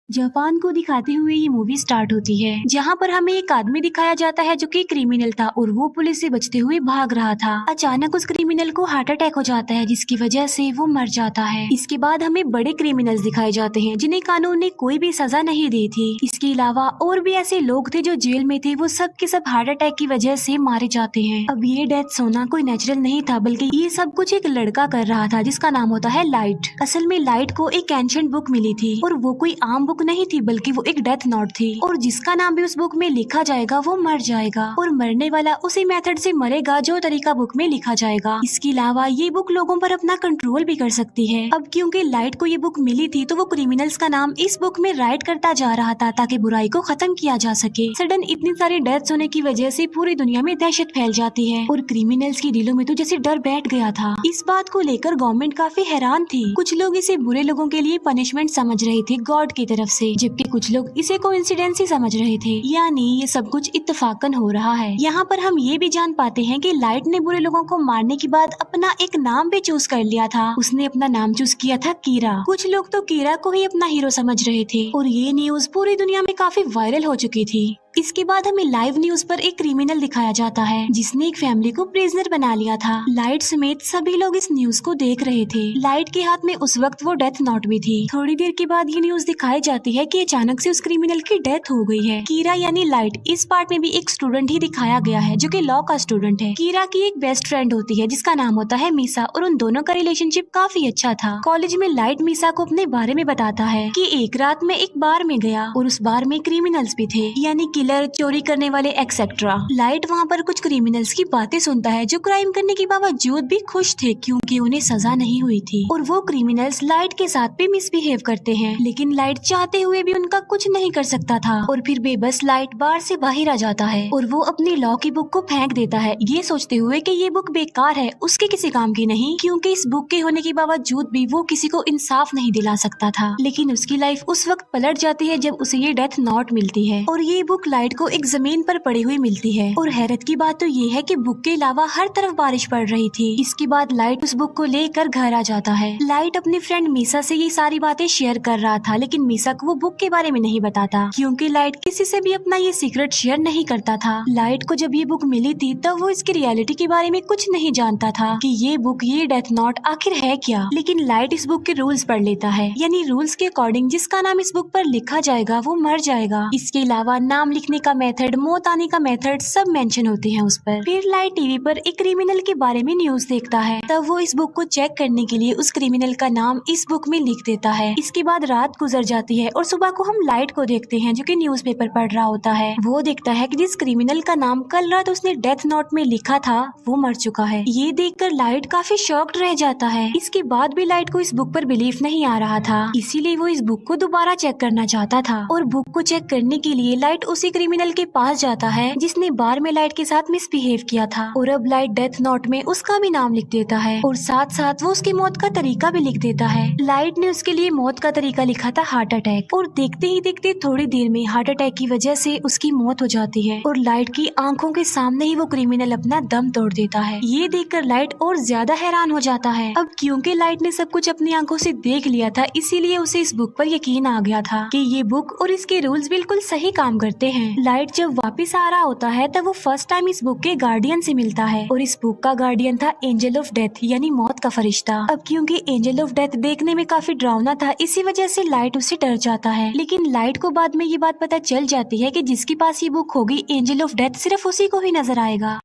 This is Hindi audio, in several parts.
जापान को दिखाते हुए ये मूवी स्टार्ट होती है, जहाँ पर हमें एक आदमी दिखाया जाता है जो कि क्रिमिनल था और वो पुलिस से बचते हुए भाग रहा था। अचानक उस क्रिमिनल को हार्ट अटैक हो जाता है, जिसकी वजह से वो मर जाता है। इसके बाद हमें बड़े क्रिमिनल्स दिखाए जाते हैं जिन्हें कानून ने कोई भी सजा नहीं दी थी। इसके अलावा और भी ऐसे लोग थे जो जेल में थे, वो सब के सब हार्ट अटैक की वजह से मारे जाते हैं। अब ये डेथ होना कोई नेचुरल नहीं था, बल्कि ये सब कुछ एक लड़का कर रहा था जिसका नाम होता है लाइट। असल में लाइट को एक एंशिएंट बुक मिली थी और वो कोई आम बुक नहीं थी, बल्कि वो एक डेथ नोट थी और जिसका नाम भी उस बुक में लिखा जाएगा वो मर जाएगा और मरने वाला उसी मेथड से मरेगा जो तरीका बुक में लिखा जाएगा। इसके अलावा ये बुक लोगों पर अपना कंट्रोल भी कर सकती है। अब क्योंकि लाइट को ये बुक मिली थी तो वो क्रिमिनल्स का नाम इस बुक में राइट करता जा रहा था ताकि बुराई को खत्म किया जा सके। सडन इतनी सारी डेथ्स होने की वजह से पूरी दुनिया में दहशत फैल जाती है और क्रिमिनल्स की दिलों में तो जैसे डर बैठ गया था। इस बात को लेकर गवर्नमेंट काफी हैरान थी। कुछ लोग इसे बुरे लोगों के लिए पनिशमेंट समझ रहे थे गॉड की तरफ से, जबकि कुछ लोग इसे कोइंसिडेंस ही समझ रहे थे, यानी ये सब कुछ इत्तेफाकन हो रहा है। यहाँ पर हम ये भी जान पाते हैं कि लाइट ने बुरे लोगों को मारने के बाद अपना एक नाम भी चूज कर लिया था। उसने अपना नाम चूज किया था कीरा। कुछ लोग तो कीरा को ही अपना हीरो समझ रहे थे और ये न्यूज पूरी दुनिया में काफी वायरल हो चुकी थी। इसके बाद हमें लाइव न्यूज पर एक क्रिमिनल दिखाया जाता है जिसने एक फैमिली को प्रिजनर बना लिया था। लाइट समेत सभी लोग इस न्यूज को देख रहे थे। लाइट के हाथ में उस वक्त वो डेथ नोट भी थी। थोड़ी देर के बाद ये न्यूज दिखाई जाती है कि अचानक से उस क्रिमिनल की डेथ हो गई है। कीरा यानी लाइट इस पार्ट में भी एक स्टूडेंट ही दिखाया गया है जो कि लॉ का स्टूडेंट है। कीरा की एक बेस्ट फ्रेंड होती है जिसका नाम होता है मीसा और उन दोनों का रिलेशनशिप काफी अच्छा था। कॉलेज में लाइट मीसा को अपने बारे में बताता है कि एक रात में एक बार में गया और उस बार में क्रिमिनल्स भी थे, यानी किलर, चोरी करने वाले एक्सेट्रा। लाइट वहाँ पर कुछ क्रिमिनल्स की बातें सुनता है जो क्राइम करने के बावजूद भी खुश थे क्योंकि उन्हें सजा नहीं हुई थी और वो क्रिमिनल्स लाइट के साथ भी मिसबिहेव करते हैं, लेकिन लाइट चाहते हुए भी उनका कुछ नहीं कर सकता था और फिर बेबस लाइट बार से बाहर आ जाता है और वो अपनी लॉ की बुक को फेंक देता है, ये सोचते हुए कि ये बुक बेकार है, उसके किसी काम की नहीं, क्योंकि इस बुक के होने के बावजूद भी वो किसी को इंसाफ नहीं दिला सकता था। लेकिन उसकी लाइफ उस वक्त पलट जाती है जब उसे ये डेथ नोट मिलती है और ये बुक लाइट को एक जमीन पर पड़ी हुई मिलती है और हैरत की बात तो ये है कि बुक के अलावा हर तरफ बारिश पड़ रही थी। इसके बाद लाइट उस बुक को लेकर घर आ जाता है। लाइट अपनी फ्रेंड मीसा से ये सारी बातें शेयर कर रहा था, लेकिन मीसा को वो बुक के बारे में नहीं बताता क्योंकि लाइट किसी से भी अपना ये सीक्रेट शेयर नहीं करता था। लाइट को जब ये बुक मिली थी तब वो इसकी रियलिटी के बारे में कुछ नहीं जानता था कि ये बुक, ये डेथ नोट आखिर है क्या। लेकिन लाइट इस बुक के रूल्स पढ़ लेता है, यानी रूल्स के अकॉर्डिंग जिसका नाम इस बुक पर लिखा जाएगा वो मर जाएगा। इसके अलावा नाम लिखने का मेथड, मौत आने का मेथड सब मेंशन होते हैं उस पर। फिर लाइट टीवी पर एक क्रिमिनल के बारे में न्यूज देखता है, तब वो इस बुक को चेक करने के लिए उस क्रिमिनल का नाम इस बुक में लिख देता है। इसके बाद रात गुजर जाती है और सुबह को हम लाइट को देखते हैं जो कि न्यूज़पेपर पढ़ रहा होता है। वो देखता है कि जिस क्रिमिनल का नाम कल रात उसने डेथ नोट में लिखा था वो मर चुका है। ये देखकर लाइट काफी शॉक्ड रह जाता है। इसके बाद भी लाइट को इस बुक पर बिलीफ नहीं आ रहा था, इसीलिए वो इस बुक को दोबारा चेक करना चाहता था और बुक को चेक करने के लिए लाइट उसी क्रिमिनल के पास जाता है जिसने बार में लाइट के साथ मिसबिहेव किया था और अब लाइट डेथ नोट में उसका भी नाम लिख देता है और साथ साथ वो उसकी मौत का तरीका भी लिख देता है। लाइट ने उसके लिए मौत का तरीका लिखा था हार्ट अटैक और देखते ही देखते थोड़ी देर में हार्ट अटैक की वजह से उसकी मौत हो जाती है और लाइट की आंखों के सामने ही वो क्रिमिनल अपना दम तोड़ देता है। ये देखकर लाइट और ज्यादा हैरान हो जाता है। अब क्योंकि लाइट ने सब कुछ अपनी आंखों से देख लिया था, इसीलिए उसे इस बुक पर यकीन आ गया था कि ये बुक और इसके रूल्स बिल्कुल सही काम करते हैं। लाइट जब वापिस आ रहा होता है तब वो फर्स्ट टाइम इस बुक के गार्डियन से मिलता है और इस बुक का गार्डियन था एंजल ऑफ डेथ, यानी मौत का फरिश्ता। अब क्योंकि एंजल ऑफ डेथ देखने में काफी डरावना था, इसी वजह से लाइट उससे डर जाता है। लेकिन लाइट को बाद में ये बात पता चल जाती है कि जिसके पास ये बुक होगी एंजल ऑफ डेथ सिर्फ उसी को ही नजर आएगा।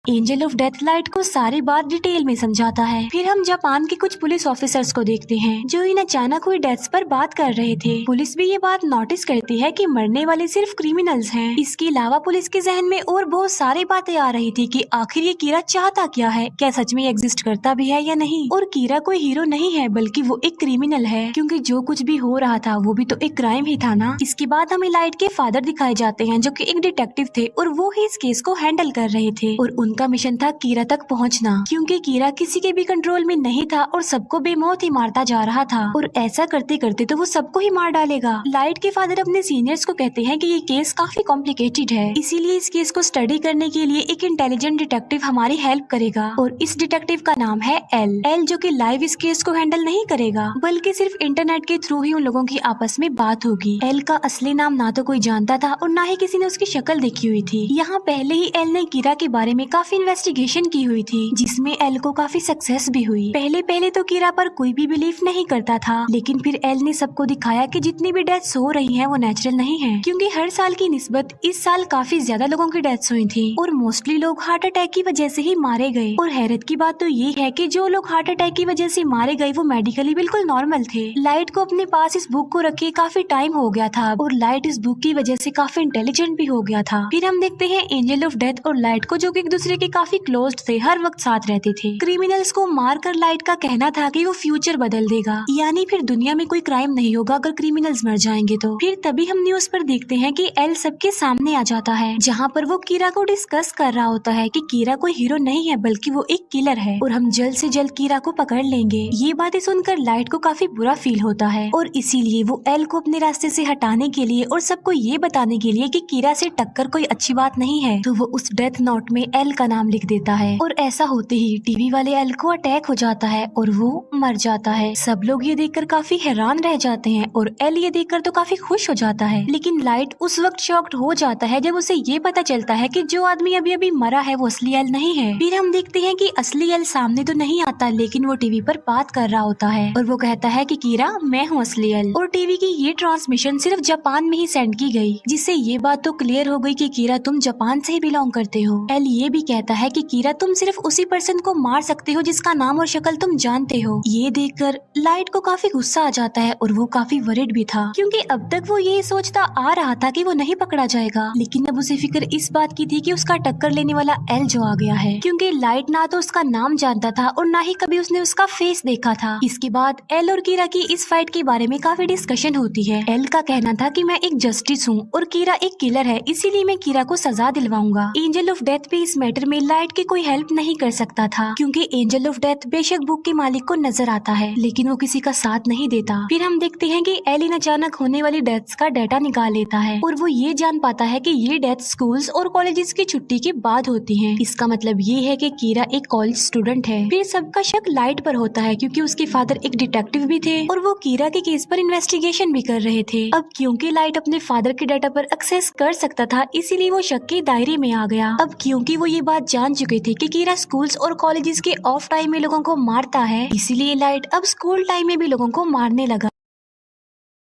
एंजल ऑफ डेथ लाइट को सारी बात डिटेल में समझाता है। फिर हम जापान के कुछ पुलिस ऑफिसर्स को देखते हैं जो इन अचानक हुई डेथ्स पर बात कर रहे थे। पुलिस भी ये बात नोटिस करती है कि मरने वाले सिर्फ क्रिमिनल्स हैं। इसके अलावा पुलिस के जहन में और बहुत सारी बातें आ रही थी कि आखिर ये कीरा चाहता क्या है, क्या सच में एग्जिस्ट करता भी है या नहीं। और कीरा कोई हीरो नहीं है बल्कि वो एक क्रिमिनल है, क्योंकि जो कुछ भी हो रहा था वो भी तो एक क्राइम ही था ना। इसके बाद हमें लाइट के फादर दिखाए जाते हैं जो कि एक डिटेक्टिव थे और वो ही इस केस को हैंडल कर रहे थे और उनका मिशन था कीरा तक पहुंचना, क्योंकि कीरा किसी के भी कंट्रोल में नहीं था और सबको बेमौत ही मारता जा रहा था, और ऐसा करते करते तो वो सबको ही मार डालेगा। लाइट के फादर अपने सीनियर्स को कहते हैं कि ये केस काफी कॉम्प्लिकेटेड है, इसीलिए इस केस को स्टडी करने के लिए एक इंटेलिजेंट डिटेक्टिव हमारी हेल्प करेगा, और इस डिटेक्टिव का नाम है एल, जो कि लाइव इस केस को हैंडल नहीं करेगा, बल्कि सिर्फ इंटरनेट के थ्रू ही उन लोगों की आपस में बात होगी। एल का असली नाम ना तो कोई जानता था और ना ही किसी ने उसकी शक्ल देखी हुई थी। यहाँ पहले ही एल ने कीरा के बारे में काफी इन्वेस्टिगेशन की हुई थी, जिसमें एल को काफी सक्सेस भी हुई। पहले तो कीरा पर कोई भी बिलीव नहीं करता था, लेकिन फिर एल ने सबको दिखाया कि जितनी भी डेथ्स हो रही हैं वो नेचुरल नहीं है, क्योंकि हर साल की निस्बत इस साल काफी ज्यादा लोगों की डेथ्स हुई थी और मोस्टली लोग हार्ट अटैक की वजह से ही मारे गए। और हैरत की बात तो ये है कि जो लोग हार्ट अटैक की वजह से मारे गए वो मेडिकली बिल्कुल नॉर्मल थे। लाइट को अपने पास इस बुक को रखे काफी टाइम हो गया था और लाइट इस बुक की वजह से काफी इंटेलिजेंट भी हो गया था। फिर हम देखते हैं एंजल ऑफ डेथ और लाइट को, जो कि एक दूसरे के काफी क्लोज थे, हर वक्त साथ रहते थे। क्रिमिनल्स को मारकर लाइट का कहना था कि वो फ्यूचर बदल देगा, यानी फिर दुनिया में कोई क्राइम नहीं होगा अगर क्रिमिनल्स मर जाएंगे तो। फिर तभी हम न्यूज पर देखते हैं कि एल सबके सामने आ जाता है, जहाँ पर वो कीरा को डिस्कस कर रहा होता है कि कीरा कोई हीरो नहीं है बल्कि वो एक किलर है और हम जल्द से जल्द कीरा को पकड़ लेंगे। ये बातें सुनकर लाइट को काफी बुरा फील होता है और इसीलिए वो एल को अपने रास्ते से हटाने के लिए और सबको ये बताने के लिए कि कीरा से टक्कर कोई अच्छी बात नहीं है, तो वो उस डेथ नोट में एल का नाम लिख देता है। और ऐसा होते ही टीवी वाले एल को अटैक हो जाता है और वो मर जाता है। सब लोग ये देखकर काफी हैरान रह जाते हैं और एल ये देखकर तो काफी खुश हो जाता है, लेकिन लाइट उस वक्त शॉक्ड हो जाता है जब उसे ये पता चलता है कि जो आदमी अभी अभी मरा है वो असली एल नहीं है। फिर हम देखते हैं कि असली एल सामने तो नहीं आता, लेकिन वो टीवी पर बात कर रहा होता है और वो कहता है कि कीरा मैं हूँ असली एल। और टीवी की ये ट्रांसमिशन सिर्फ जापान में ही सेंड की गई, जिससे ये बात तो क्लियर हो गई कि कीरा तुम जापान से ही बिलोंग करते हो। एल ये भी कहता है कि कीरा तुम सिर्फ उसी पर्सन को मार सकते हो जिसका नाम और शक्ल तुम जानते हो। ये देखकर लाइट को काफी गुस्सा आ जाता है और वो काफी वरिड भी था, क्योंकि अब तक वो ये सोचता आ रहा था कि वो नहीं पकड़ा जाएगा, लेकिन अब उसे फिक्र इस बात की थी कि उसका टक्कर लेने वाला एल जो आ गया है, क्योंकि लाइट ना तो उसका नाम जानता था और ना ही कभी उसने उसका फेस देखा था। इसके बाद एल और कीरा की इस फाइट के बारे में काफी डिस्कशन होती है। एल का कहना था कि मैं एक जस्टिस हूँ और कीरा एक किलर है, इसीलिए मैं कीरा को सजा दिलवाऊंगा। एंजल ऑफ डेथ भी इस मैटर में लाइट की कोई हेल्प नहीं कर सकता था, क्योंकि एंजल ऑफ डेथ बेशक बुक के मालिक को नजर आता है, लेकिन वो किसी का साथ नहीं देता। फिर हम देखते हैं कि एलिन अचानक होने वाली डेथ्स का डाटा निकाल लेता है और वो ये जान पाता है कि ये डेथ स्कूल्स और कॉलेजेस की छुट्टी के बाद होती हैं। इसका मतलब ये है कि कीरा एक कॉलेज स्टूडेंट है। फिर सबका शक लाइट पर होता है, क्योंकि उसके फादर एक डिटेक्टिव भी थे और वो कीरा के केस पर इन्वेस्टिगेशन भी कर रहे थे। अब क्योंकि लाइट अपने फादर के डाटा पर एक्सेस कर सकता था, इसीलिए वो शक के दायरे में आ गया। अब क्योंकि वो ये बात जान चुके थे कि कीरा स्कूल्स और कॉलेजेस के ऑफ टाइम में लोगों को मारता है, इसीलिए लाइट अब स्कूल टाइम में भी लोगों को मारने लगा।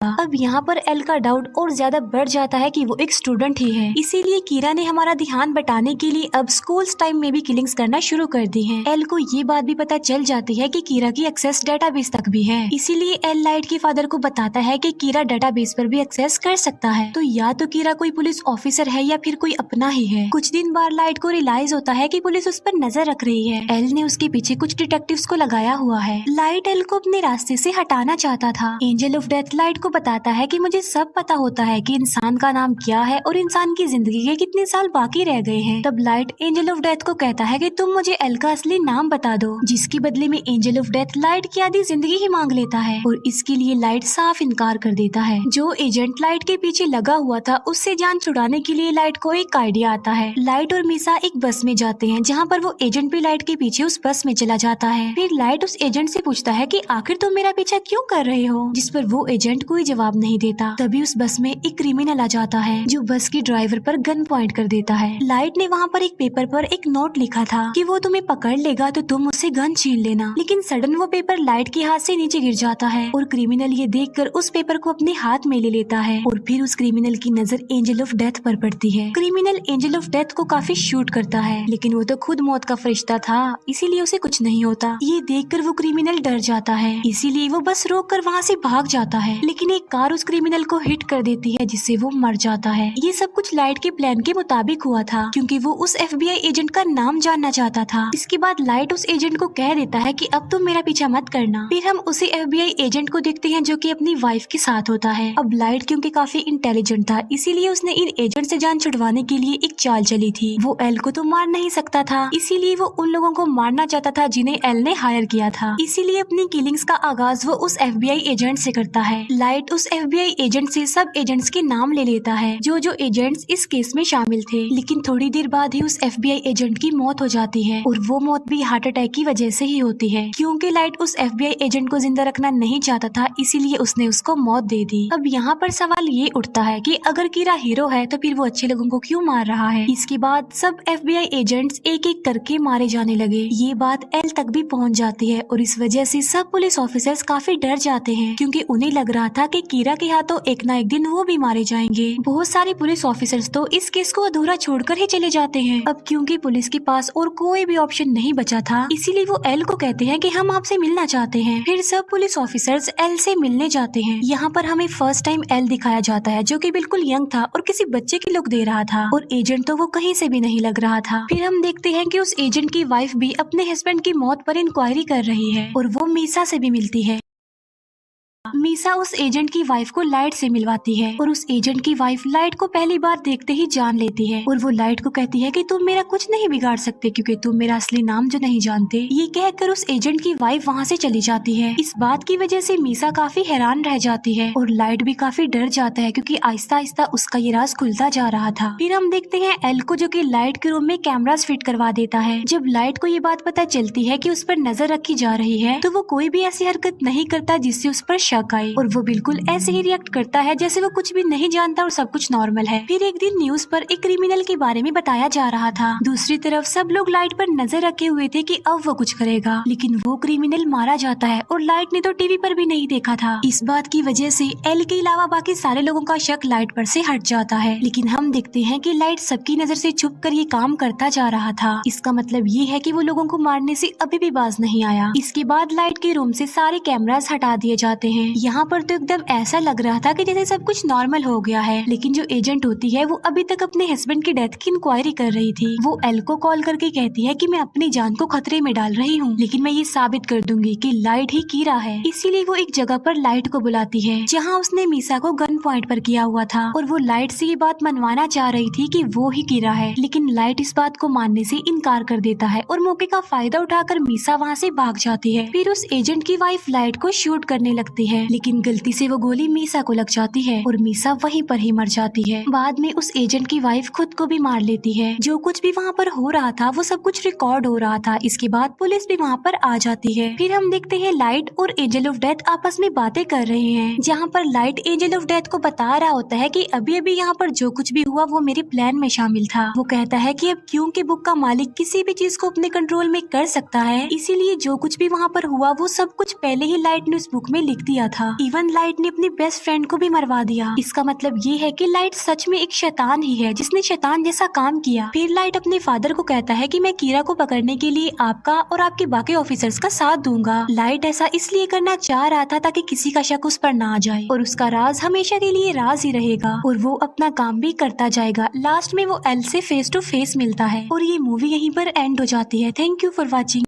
अब यहाँ पर एल का डाउट और ज्यादा बढ़ जाता है कि वो एक स्टूडेंट ही है, इसीलिए कीरा ने हमारा ध्यान बटाने के लिए अब स्कूल्स टाइम में भी किलिंग्स करना शुरू कर दी हैं। एल को ये बात भी पता चल जाती है कि कीरा की एक्सेस डेटाबेस तक भी है, इसीलिए एल लाइट के फादर को बताता है कि कीरा डेटाबेस पर भी एक्सेस कर सकता है। तो या तो कीरा कोई पुलिस ऑफिसर है या फिर कोई अपना ही है। कुछ दिन बाद लाइट को रियलाइज होता है कि पुलिस उस पर नजर रख रही है। एल ने उसके पीछे कुछ डिटेक्टिव्स को लगाया हुआ है। लाइट एल को अपने रास्ते से हटाना चाहता था। एंजल ऑफ डेथ लाइट को बताता है कि मुझे सब पता होता है कि इंसान का नाम क्या है और इंसान की जिंदगी के कितने साल बाकी रह गए हैं। तब लाइट एंजल ऑफ डेथ को कहता है कि तुम मुझे एल का असली नाम बता दो, जिसके बदले में एंजल ऑफ डेथ लाइट की आधी जिंदगी ही मांग लेता है और इसके लिए लाइट साफ इनकार कर देता है। जो एजेंट लाइट के पीछे लगा हुआ था उससे जान छुड़ाने के लिए लाइट को एक आइडिया आता है। लाइट और मिसा एक बस में जाते हैं, जहाँ पर वो एजेंट भी लाइट के पीछे उस बस में चला जाता है। फिर लाइट उस एजेंट से पूछता है कि आखिर तुम मेरा पीछा क्यों कर रहे हो, जिस पर वो एजेंट कोई जवाब नहीं देता। तभी उस बस में एक क्रिमिनल आ जाता है जो बस की ड्राइवर पर गन पॉइंट कर देता है। लाइट ने वहाँ पर एक पेपर पर एक नोट लिखा था कि वो तुम्हें पकड़ लेगा तो तुम उससे गन छीन लेना, लेकिन सडन वो पेपर लाइट के हाथ से नीचे गिर जाता है और क्रिमिनल ये देखकर उस पेपर को अपने हाथ में ले लेता है और फिर उस क्रिमिनल की नजर एंजल ऑफ डेथ पर पड़ती है। क्रिमिनल एंजल ऑफ डेथ को काफी शूट करता है, लेकिन वो तो खुद मौत का फरिश्ता था, इसीलिए उसे कुछ नहीं होता। ये देखकर वो क्रिमिनल डर जाता है, इसीलिए वो बस रोक कर वहाँ से भाग जाता है। लेकिन तभी एक कार उस क्रिमिनल को हिट कर देती है जिससे वो मर जाता है। ये सब कुछ लाइट के प्लान के मुताबिक हुआ था क्योंकि वो उस FBI एजेंट का नाम जानना चाहता था। इसके बाद लाइट उस एजेंट को कह देता है कि अब तुम मेरा पीछा मत करना। फिर हम उसी FBI एजेंट को देखते हैं जो कि अपनी वाइफ के साथ होता है। अब लाइट क्योंकि काफी इंटेलिजेंट था इसीलिए उसने इन एजेंट से जान छुड़वाने के लिए एक चाल चली थी। वो एल को तो मार नहीं सकता था, इसीलिए वो उन लोगों को मारना चाहता था जिन्हें एल ने हायर किया था। इसीलिए अपनी किलिंग्स का आगाज वो उस FBI एजेंट से करता है। लाइट उस FBI एजेंट से सब एजेंट्स के नाम ले लेता है जो एजेंट्स इस केस में शामिल थे। लेकिन थोड़ी देर बाद ही उस FBI एजेंट की मौत हो जाती है और वो मौत भी हार्ट अटैक की वजह से ही होती है क्योंकि लाइट उस FBI एजेंट को जिंदा रखना नहीं चाहता था, इसीलिए उसने उसको मौत दे दी। अब यहाँ पर सवाल ये उठता है कि अगर कीरा हीरो है तो फिर वो अच्छे लोगों को क्यों मार रहा है। इसके बाद सब FBI एजेंट्स एक एक करके मारे जाने लगे। ये बात एल तक भी पहुँच जाती है और इस वजह से सब पुलिस ऑफिसर्स काफी डर जाते हैं क्योंकि उन्हें लग रहा था कि कीरा के हाथों एक ना एक दिन वो भी मारे जाएंगे। बहुत सारे पुलिस ऑफिसर्स तो इस केस को अधूरा छोड़कर ही चले जाते हैं। अब क्योंकि पुलिस के पास और कोई भी ऑप्शन नहीं बचा था इसीलिए वो एल को कहते हैं कि हम आपसे मिलना चाहते हैं। फिर सब पुलिस ऑफिसर्स एल से मिलने जाते हैं। यहाँ पर हमें फर्स्ट टाइम एल दिखाया जाता है जो कि बिल्कुल यंग था और किसी बच्चे की लुक दे रहा था और एजेंट तो वो कहीं से भी नहीं लग रहा था। फिर हम देखते हैं कि उस एजेंट की वाइफ भी अपने हस्बैंड की मौत पर इंक्वायरी कर रही है और वो मीसा से भी मिलती है। मीसा उस एजेंट की वाइफ को लाइट से मिलवाती है और उस एजेंट की वाइफ लाइट को पहली बार देखते ही जान लेती है और वो लाइट को कहती है कि तुम मेरा कुछ नहीं बिगाड़ सकते क्योंकि तुम मेरा असली नाम जो नहीं जानते। ये कहकर उस एजेंट की वाइफ वहाँ से चली जाती है। इस बात की वजह से मीसा काफी हैरान रह जाती है और लाइट भी काफी डर जाता है क्योंकि आहिस्ता आहिस्ता उसका ये राज खुलता जा रहा था। फिर हम देखते हैं एल को जो कि लाइट के रूम में कैमरास फिट करवा देता है। जब लाइट को ये बात पता चलती है कि उस पर नजर रखी जा रही है तो वो कोई भी ऐसी हरकत नहीं करता जिससे उस पर शक आए और वो बिल्कुल ऐसे ही रिएक्ट करता है जैसे वो कुछ भी नहीं जानता और सब कुछ नॉर्मल है। फिर एक दिन न्यूज पर एक क्रिमिनल के बारे में बताया जा रहा था। दूसरी तरफ सब लोग लाइट पर नजर रखे हुए थे कि अब वो कुछ करेगा, लेकिन वो क्रिमिनल मारा जाता है और लाइट ने तो टीवी पर भी नहीं देखा था। इस बात की वजह से एल के अलावा बाकी सारे लोगों का शक लाइट पर से हट जाता है। लेकिन हम देखते हैं कि लाइट सबकी नजर से छुप कर ये काम करता जा रहा था। इसका मतलब ये है कि वो लोगों को मारने से अभी भी बाज नहीं आया। इसके बाद लाइट के रूम से सारे कैमरास हटा दिए जाते हैं। यहाँ पर तो एकदम ऐसा लग रहा था कि जैसे सब कुछ नॉर्मल हो गया है, लेकिन जो एजेंट होती है वो अभी तक अपने हस्बैंड की डेथ की इंक्वायरी कर रही थी। वो एल को कॉल करके कहती है कि मैं अपनी जान को खतरे में डाल रही हूँ, लेकिन मैं ये साबित कर दूंगी कि लाइट ही कीरा है। इसीलिए वो एक जगह पर लाइट को बुलाती है जहाँ उसने मीसा को गन पॉइंट पर किया हुआ था और वो लाइट से ये बात मनवाना चाह रही थी कि वो ही कीरा है, लेकिन लाइट इस बात को मानने से इनकार कर देता है और मौके का फायदा उठाकर मीसा वहाँ से भाग जाती है। फिर उस एजेंट की वाइफ लाइट को शूट करने लगती है, लेकिन गलती से वो गोली मीसा को लग जाती है और मीसा वहीं पर ही मर जाती है। बाद में उस एजेंट की वाइफ खुद को भी मार लेती है। जो कुछ भी वहाँ पर हो रहा था वो सब कुछ रिकॉर्ड हो रहा था। इसके बाद पुलिस भी वहाँ पर आ जाती है। फिर हम देखते हैं लाइट और एंजल ऑफ डेथ आपस में बातें कर रहे हैं, जहाँ पर लाइट एंजल ऑफ डेथ को बता रहा होता है कि अभी अभी यहाँ पर जो कुछ भी हुआ वो मेरे प्लान में शामिल था। वो कहता है कि अब क्योंकि बुक का मालिक किसी भी चीज को अपने कंट्रोल में कर सकता है, इसीलिए जो कुछ भी वहाँ पर हुआ वो सब कुछ पहले ही लाइट ने उस बुक में लिख दिया था। इवन लाइट ने अपनी बेस्ट फ्रेंड को भी मरवा दिया। इसका मतलब ये है कि लाइट सच में एक शैतान ही है जिसने शैतान जैसा काम किया। फिर लाइट अपने फादर को कहता है कि मैं कीरा को पकड़ने के लिए आपका और आपके बाकी ऑफिसर्स का साथ दूंगा। लाइट ऐसा इसलिए करना चाह रहा था ताकि किसी का शक उस पर ना आ जाए और उसका राज हमेशा के लिए राज ही रहेगा और वो अपना काम भी करता जाएगा। लास्ट में वो एल से फेस टू फेस मिलता है और ये मूवी यहीं पर एंड हो जाती है। Thank you for watching.